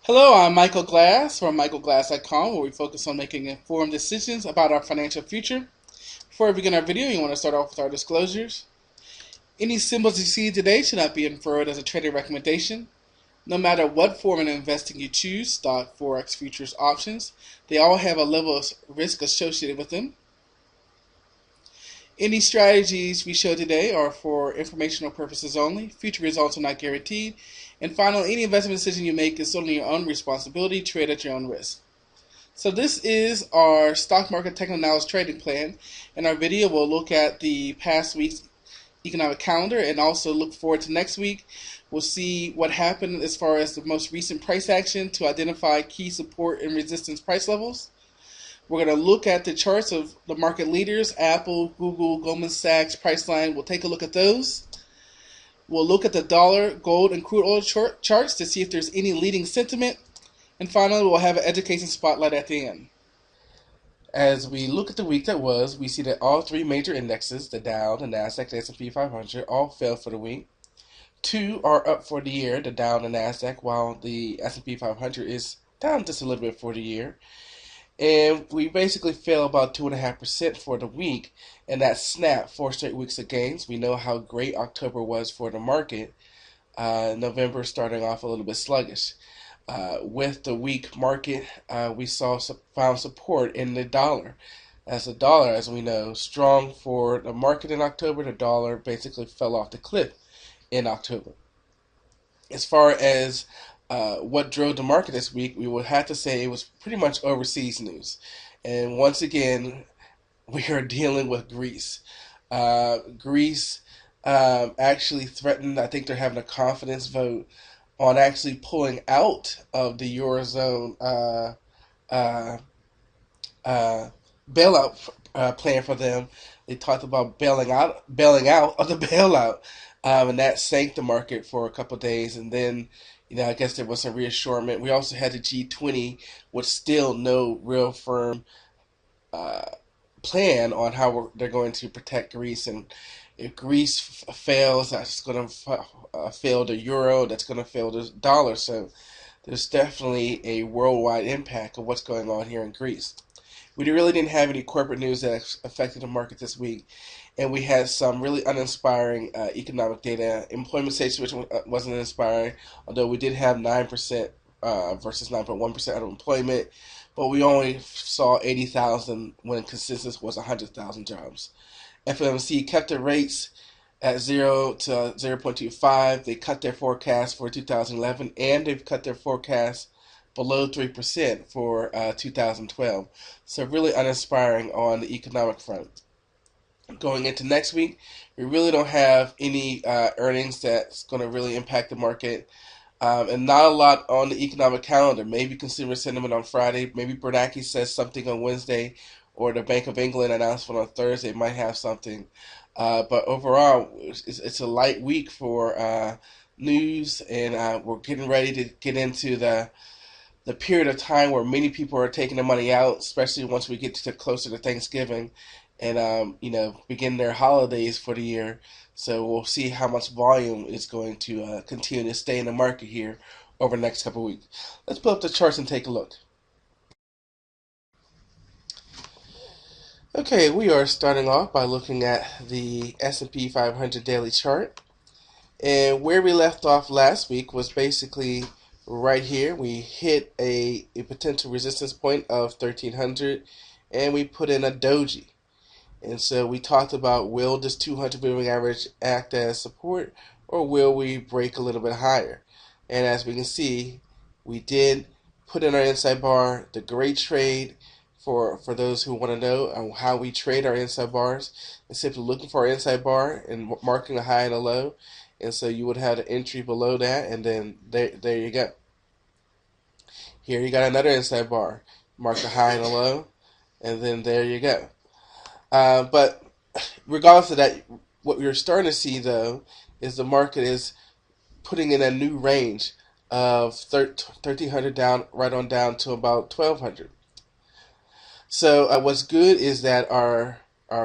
Hello, I'm Michael Glass from michaelglass.com, where we focus on making informed decisions about our financial future. Before we begin our video, you want to start off with our disclosures. Any symbols you see today should not be inferred as a trading recommendation. No matter what form of investing you choose, stock, forex, futures, options, they all have a level of risk associated with them. Any strategies we show today are for informational purposes only. Future results are not guaranteed. And finally, any investment decision you make is solely your own responsibility. Trade at your own risk. So this is our stock market technical analysis trading plan. In our video, we'll look at the past week's economic calendar and also look forward to next week. We'll see what happened as far as the most recent price action to identify key support and resistance price levels. We're going to look at the charts of the market leaders, Apple, Google, Goldman-Sachs, Priceline. We'll take a look at those. We'll look at the dollar, gold, and crude oil charts to see if there's any leading sentiment. And finally, we'll have an education spotlight at the end. As we look at the week that was, we see that all three major indexes, the Dow, the Nasdaq, the S&P 500, all fell for the week. Two are up for the year, the Dow and the Nasdaq, while the S&P 500 is down just a little bit for the year. And we basically fell about 2.5% for the week, and that snapped 4 straight weeks of gains. We know how great October was for the market. November starting off a little bit sluggish. With the weak market, we found support in the dollar. As the dollar, as we know, strong for the market in October, the dollar basically fell off the cliff in October. As far as what drove the market this week, we would have to say it was pretty much overseas news. And once again, we are dealing with Greece. Greece actually threatened, I think they're having a confidence vote on actually pulling out of the Eurozone bailout plan for them. They talked about bailing out of the bailout, and that sank the market for a couple of days. And then, I guess there was some reassurance. We also had the G20 with still no real firm plan on how they're going to protect Greece. And if Greece fails, that's going to fail the euro. That's going to fail the dollar. So there's definitely a worldwide impact of what's going on here in Greece. We really didn't have any corporate news that affected the market this week, and we had some really uninspiring economic data. Employment situation wasn't inspiring, although we did have 9% versus 9.1% unemployment, but we only saw 80,000 when consensus was 100,000 jobs. FOMC kept their rates at 0 to 0.25. They cut their forecast for 2011, and they've cut their forecast below 3% for 2012. So really uninspiring on the economic front. Going into next week, we really don't have any earnings that's going to really impact the market. And not a lot on the economic calendar. Maybe consumer sentiment on Friday. Maybe Bernanke says something on Wednesday, or the Bank of England announcement on Thursday might have something. But overall, it's a light week for news, and we're getting ready to get into the period of time where many people are taking the money out, especially once we get closer to Thanksgiving and begin their holidays for the year. So we'll see how much volume is going to continue to stay in the market here over the next couple of weeks. Let's pull up the charts and take a look. Okay, we are starting off by looking at the S&P 500 daily chart. And where we left off last week was basically right here. We hit a potential resistance point of 1300, and we put in a doji. And so we talked about, will this 200 moving average act as support, or will we break a little bit higher? And as we can see, we did put in our inside bar. The great trade for those who want to know how we trade our inside bars is simply looking for our inside bar and marking a high and a low. And so you would have an entry below that, and then there you go. Here you got another inside bar, mark a high and a low, and then there you go. But regardless of that, what we're starting to see, though, is the market is putting in a new range of 1,300 down, right on down to about 1,200. So what's good is that our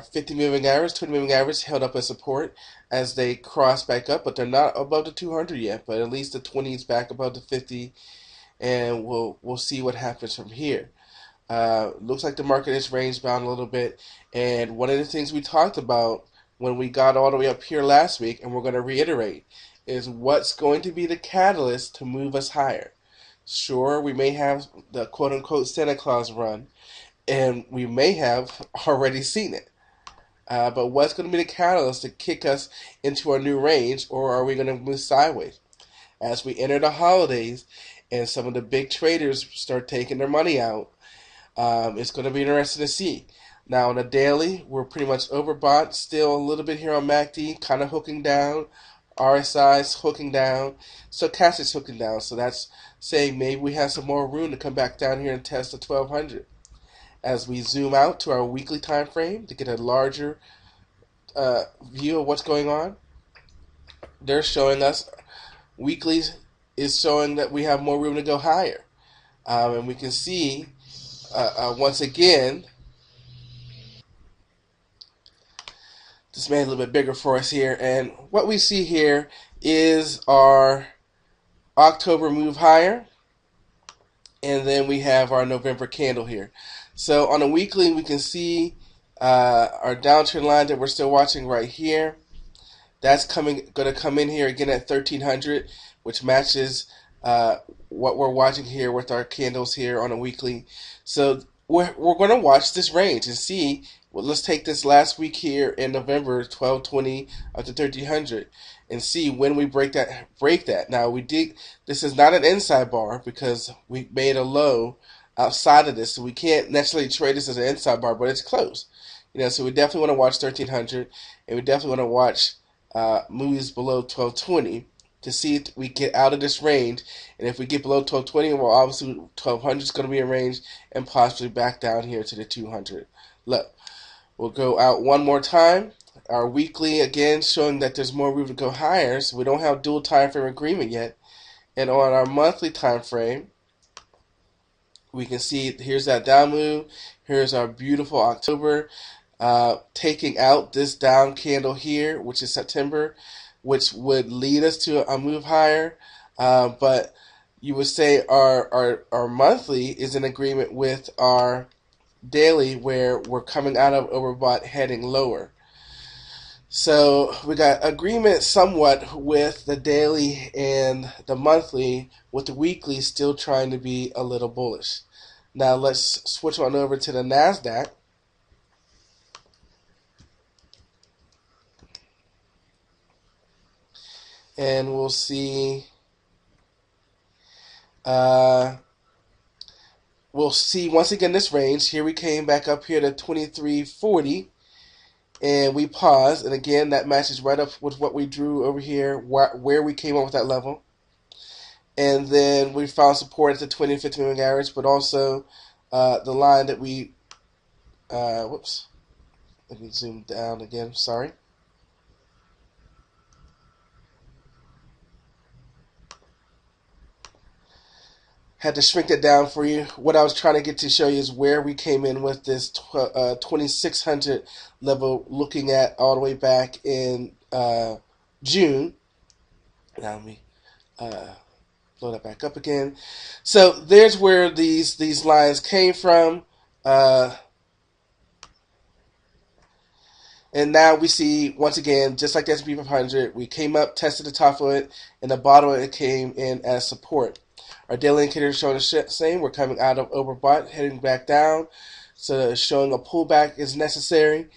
50 moving average, 20 moving average held up as support as they cross back up, but they're not above the 200 yet. But at least the 20 is back above the 50, and we'll see what happens from here. Looks like the market is range bound a little bit, and one of the things we talked about when we got all the way up here last week, and we're going to reiterate, is what's going to be the catalyst to move us higher. Sure, we may have the quote-unquote Santa Claus run, and we may have already seen it. But what's going to be the catalyst to kick us into our new range, or are we going to move sideways? As we enter the holidays and some of the big traders start taking their money out, it's going to be interesting to see. Now, on a daily, we're pretty much overbought. Still a little bit here on MACD, kind of hooking down. RSI's hooking down. Stochastic's hooking down. So that's saying maybe we have some more room to come back down here and test the 1200. As we zoom out to our weekly time frame to get a larger view of what's going on, they're showing us weekly is showing that we have more room to go higher. And we can see once again, just made it a little bit bigger for us here, and what we see here is our October move higher, and then we have our November candle here. So on a weekly, we can see our downtrend line that we're still watching right here. That's going to come in here again at 1300, which matches what we're watching here with our candles here on a weekly. So we're going to watch this range and see. Well, let's take this last week here in November, 1220 up to 1300, and see when we break that. Now we did. This is not an inside bar because we made a low outside of this, so we can't necessarily trade this as an inside bar, but it's close. So we definitely want to watch 1300, and we definitely want to watch moves below 1220 to see if we get out of this range. And if we get below 1220, well, obviously 1200 is going to be in range, and possibly back down here to the 200. Look. We'll go out one more time. Our weekly, again, showing that there's more room to go higher, so we don't have dual time frame agreement yet. And on our monthly time frame, we can see here's that down move. Here's our beautiful October, taking out this down candle here, which is September, which would lead us to a move higher. But you would say our monthly is in agreement with our daily, where we're coming out of overbought heading lower. So we got agreement somewhat with the daily and the monthly, with the weekly still trying to be a little bullish. Now let's switch on over to the NASDAQ. And we'll see once again this range. Here we came back up here to 2340, and we paused, and again that matches right up with what we drew over here, where we came up with that level. And then we found support at the 20 and 50 moving average, but also the line that we whoops, let me zoom down again, sorry. Had to shrink that down for you. What I was trying to get to show you is where we came in with this 2600 level, looking at all the way back in June. Now let me blow that back up again. So there's where these lines came from. And now we see, once again, just like the S&P 500, we came up, tested the top of it, and the bottom of it came in as support. Our daily indicator is showing the same. We're coming out of overbought, heading back down. So showing a pullback is necessary.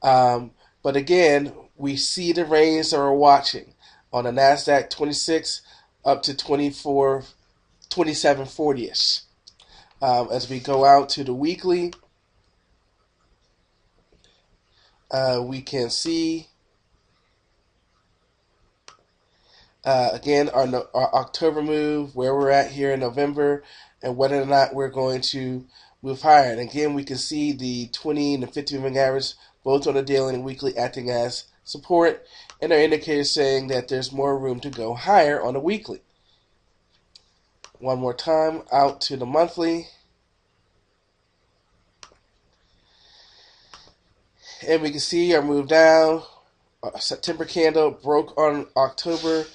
But again, we see the range that we're watching on the NASDAQ 26 up to 2740-ish. As we go out to the weekly, we can see again our October move, where we're at here in November, and whether or not we're going to move higher. And again, we can see the 20 and the 50 moving average both on the daily and weekly acting as support, and our indicators saying that there's more room to go higher on the weekly. One more time out to the monthly. And we can see our move down. September candle broke on October,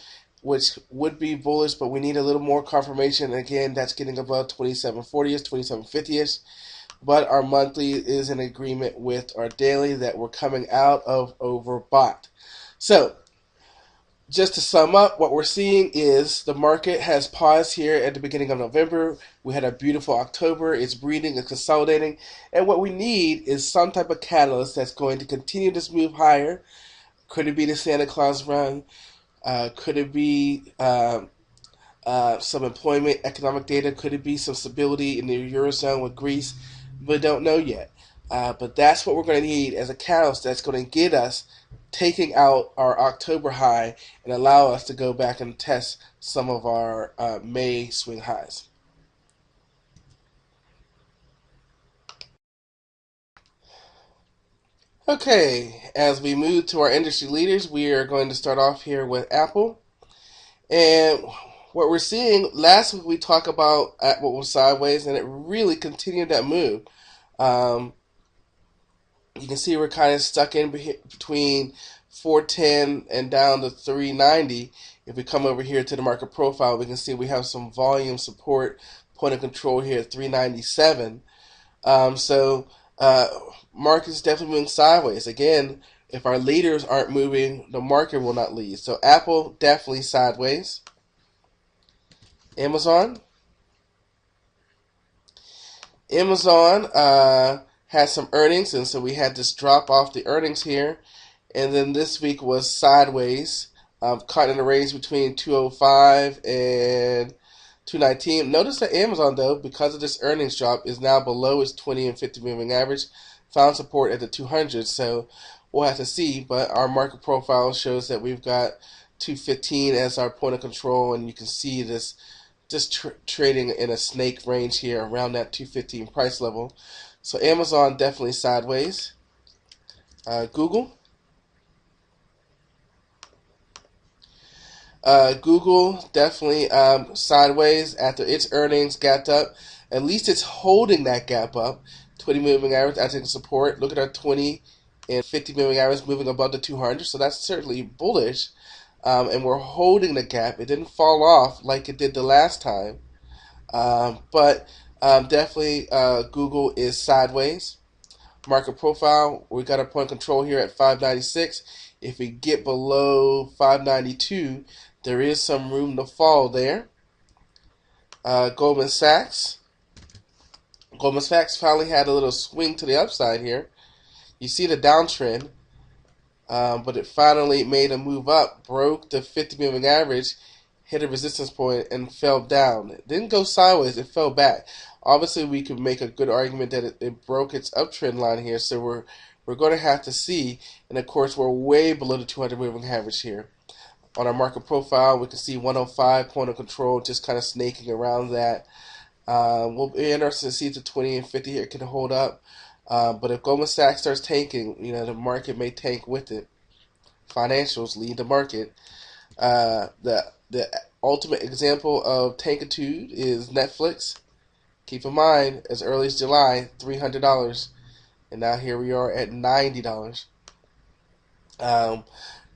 which would be bullish, but we need a little more confirmation. Again, that's getting above 2740-ish, 2750-ish. But our monthly is in agreement with our daily that we're coming out of overbought. So, just to sum up, what we're seeing is the market has paused here at the beginning of November. We had a beautiful October. It's breathing, it's consolidating. And what we need is some type of catalyst that's going to continue this move higher. Could it be the Santa Claus run? Could it be some employment, economic data? Could it be some stability in the Eurozone with Greece? We don't know yet. But that's what we're going to need as a catalyst that's going to get us taking out our October high and allow us to go back and test some of our May swing highs. Okay, as we move to our industry leaders, we are going to start off here with Apple. And what we're seeing, last week we talked about Apple was sideways, and it really continued that move. Um, you can see we're kind of stuck in between 410 and down to 390. If we come over here to the market profile, we can see we have some volume support point of control here at 397. So market's definitely moving sideways. Again, if our leaders aren't moving, the market will not lead. So Apple definitely sideways. Amazon. Amazon had some earnings, and so we had this drop off the earnings here. And then this week was sideways, caught in a range between 205 and 219. Notice that Amazon, though, because of this earnings drop, is now below its 20 and 50 moving average. Found support at the 200, so we'll have to see. But our market profile shows that we've got 215 as our point of control, and you can see this just trading in a snake range here around that 215 price level. So Amazon definitely sideways. Google. Google definitely sideways after its earnings gapped up. At least it's holding that gap up. 20 moving average acting support. Look at our 20 and 50 moving average moving above the 200. So that's certainly bullish. And we're holding the gap. It didn't fall off like it did the last time. But definitely Google is sideways. Market profile, we got a point control here at 596. If we get below 592, there is some room to fall there. Goldman Sachs. Goldman Sachs finally had a little swing to the upside here. You see the downtrend, but it finally made a move up, broke the 50 moving average, hit a resistance point, and fell down. It didn't go sideways, it fell back. Obviously, we could make a good argument that it broke its uptrend line here, so we're going to have to see. And of course, we're way below the 200 moving average here. On our market profile, we can see 105 point of control, just kind of snaking around that. We'll be interested to see if the 20 and 50 here can hold up. But if Goldman Sachs starts tanking, the market may tank with it. Financials lead the market. The ultimate example of tankitude is Netflix. Keep in mind, as early as July, $300, and now here we are at $90.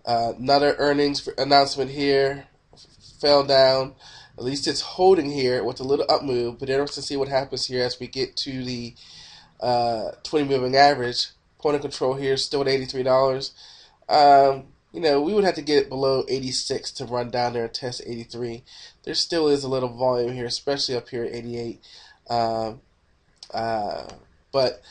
Another earnings announcement here fell down. At least it's holding here with a little up move, but interesting to see what happens here as we get to the 20 moving average. Point of control here still at $83. We would have to get it below 86 to run down there and test 83. There still is a little volume here, especially up here at 88. But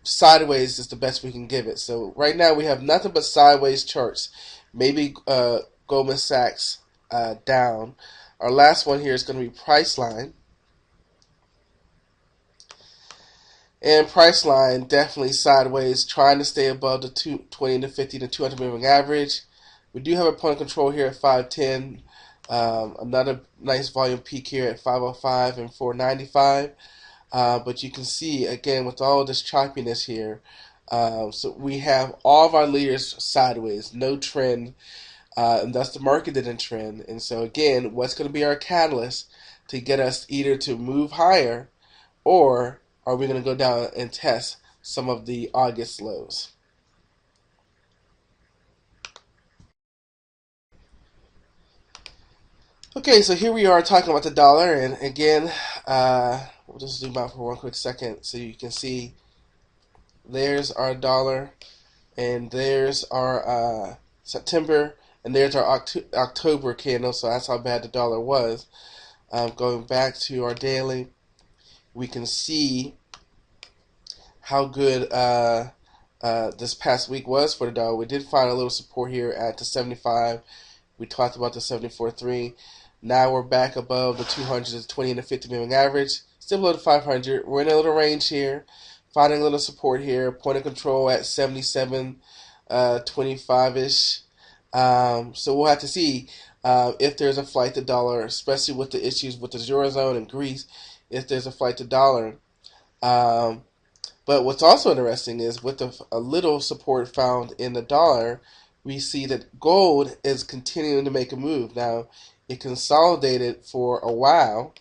sideways is the best we can give it. So right now we have nothing but sideways charts. Maybe Goldman Sachs down. Our last one here is going to be Priceline. And Priceline definitely sideways, trying to stay above the 20 to 50 to 200 moving average. We do have a point of control here at 510. Another nice volume peak here at 505 and 495. But you can see, again, with all this choppiness here, so we have all of our leaders sideways, no trend, and thus the market didn't trend. And so, again, what's going to be our catalyst to get us either to move higher, or are we going to go down and test some of the August lows? Okay, so here we are talking about the dollar, and again, we'll just zoom out for one quick second so you can see there's our dollar, and there's our September, and there's our October candle, so that's how bad the dollar was. Going back to our daily, we can see how good this past week was for the dollar. We did find a little support here at the 75. We talked about the 74.3. Now we're back above the 200, the 20, and the 50 moving average. Still below the 500. We're in a little range here. Finding a little support here. Point of control at 77, 25-ish. So we'll have to see if there's a flight to dollar, especially with the issues with the Eurozone and Greece, if there's a flight to dollar. But what's also interesting is with a little support found in the dollar, we see that gold is continuing to make a move. Now, it consolidated for a while.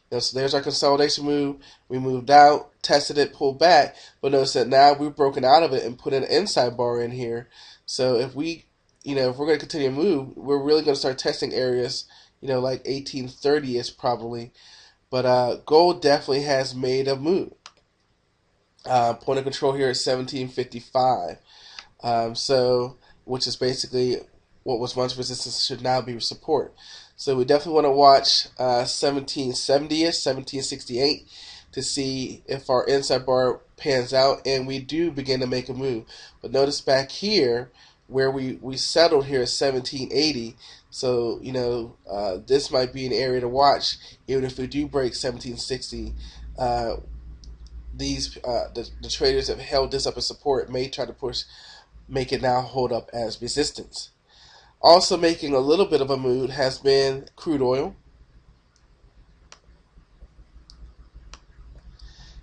So there's our consolidation move. We moved out, tested it, pulled back, but notice that now we've broken out of it and put an inside bar in here. So if if we're going to continue to move, we're really going to start testing areas, like 1830-ish probably. But gold definitely has made a move. Point of control here is 1755. Which is basically what was once resistance should now be support. So we definitely want to watch 1770-ish, 1768 to see if our inside bar pans out and we do begin to make a move. But notice back here where we settled here at 1780. So this might be an area to watch even if we do break 1760. The traders have held this up as support, may try to make it now hold up as resistance. Also making a little bit of a move has been crude oil.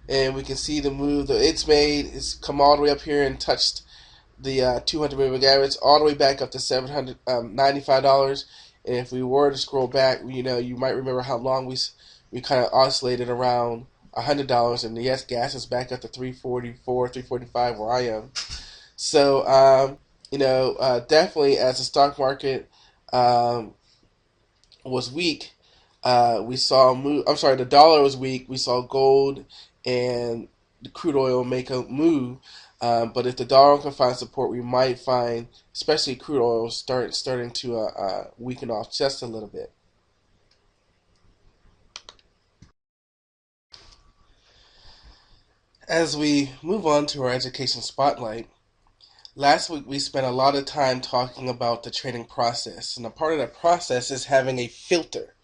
And we can see the move that it's made. It's come all the way up here and touched the 200 moving average, all the way back up to $795. And if we were to scroll back, you might remember how long we kind of oscillated around $100, and yes, gas is back up to $344, $345 where I am. So, definitely as the stock market was weak, we saw a move. I'm sorry, the dollar was weak. We saw gold and the crude oil make a move. But if the dollar can find support, we might find, especially crude oil, starting to weaken off just a little bit. As we move on to our education spotlight, last week we spent a lot of time talking about the trading process, and a part of that process is having a filter.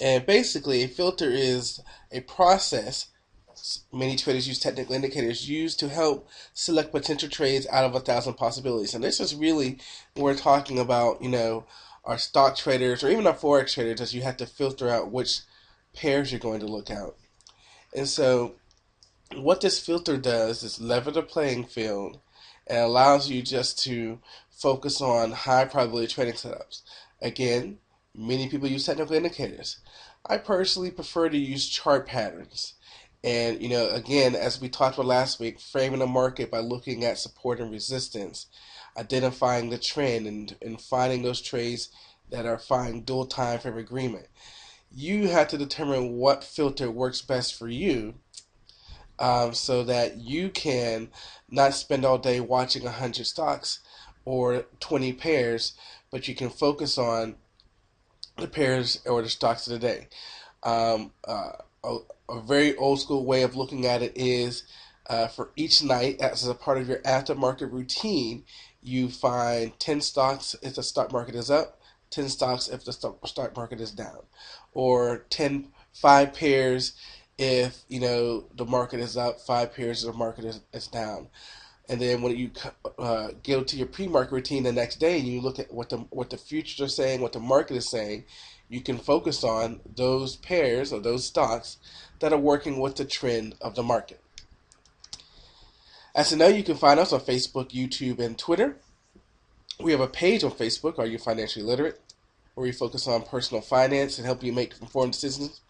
And basically, a filter is a process many traders use technical indicators used to help select potential trades out of 1,000 possibilities. And this is really when we're talking about, our stock traders or even our forex traders, as you have to filter out which pairs you're going to look at. And so what this filter does is level the playing field and allows you just to focus on high probability trading setups. Again, many people use technical indicators. I personally prefer to use chart patterns. And, again, as we talked about last week, framing the market by looking at support and resistance, identifying the trend and finding those trades that are finding dual time frame agreement. You have to determine what filter works best for you. So that you can not spend all day watching 100 stocks or 20 pairs, but you can focus on the pairs or the stocks of the day. A very old school way of looking at it is for each night, as a part of your aftermarket routine, you find 10 stocks if the stock market is up, 10 stocks if the stock market is down, or 5 pairs if the market is up, 5 pairs if the market is down. And then when you go to your pre-market routine the next day and you look at what the futures are saying, what the market is saying, you can focus on those pairs or those stocks that are working with the trend of the market. As you know, you can find us on Facebook, YouTube, and Twitter. We have a page on Facebook, Are You Financially Literate?, where we focus on personal finance and help you make informed decisions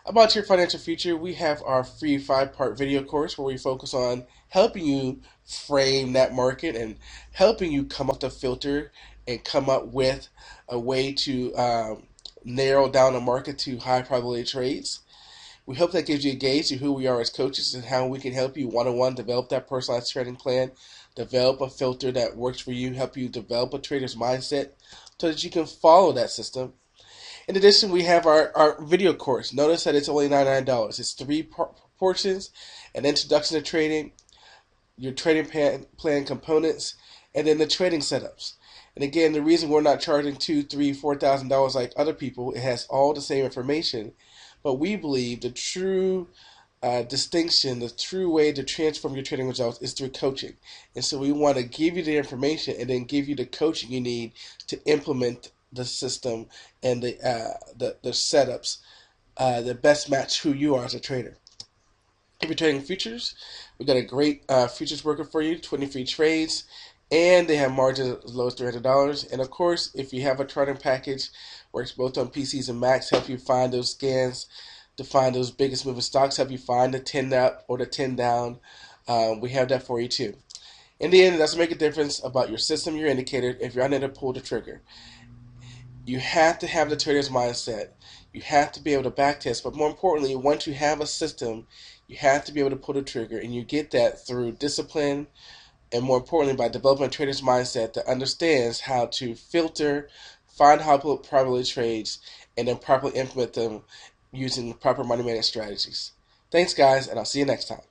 about your financial future. We have our free 5-part video course where we focus on helping you frame that market and helping you come up with a filter and come up with a way to narrow down the market to high probability trades. We hope that gives you a gauge of who we are as coaches and how we can help you one-on-one develop that personalized trading plan, develop a filter that works for you, help you develop a trader's mindset so that you can follow that system. In addition, we have our video course. Notice that it's only $99. It's three portions: an introduction to trading, your trading plan components, and then the trading setups. And again, the reason we're not charging $2,000, $3,000, $4,000 like other people, it has all the same information. But we believe the true distinction, the true way to transform your trading results is through coaching. And so we want to give you the information and then give you the coaching you need to implement the system and the setups that best match who you are as a trader. If you're trading futures, we've got a great futures worker for you, 20 free trades, and they have margins as low as $300. And of course, if you have a charting package, works both on PCs and Macs, help you find those scans to find those biggest moving stocks, help you find the 10 up or the 10 down. We have that for you too. In the end, it doesn't make a difference about your system, your indicator, if you're unable to pull the trigger. You have to have the trader's mindset. You have to be able to backtest, but more importantly, once you have a system, you have to be able to pull the trigger, and you get that through discipline, and more importantly, by developing a trader's mindset that understands how to filter, find high probability trades, and then properly implement them using proper money management strategies. Thanks, guys, and I'll see you next time.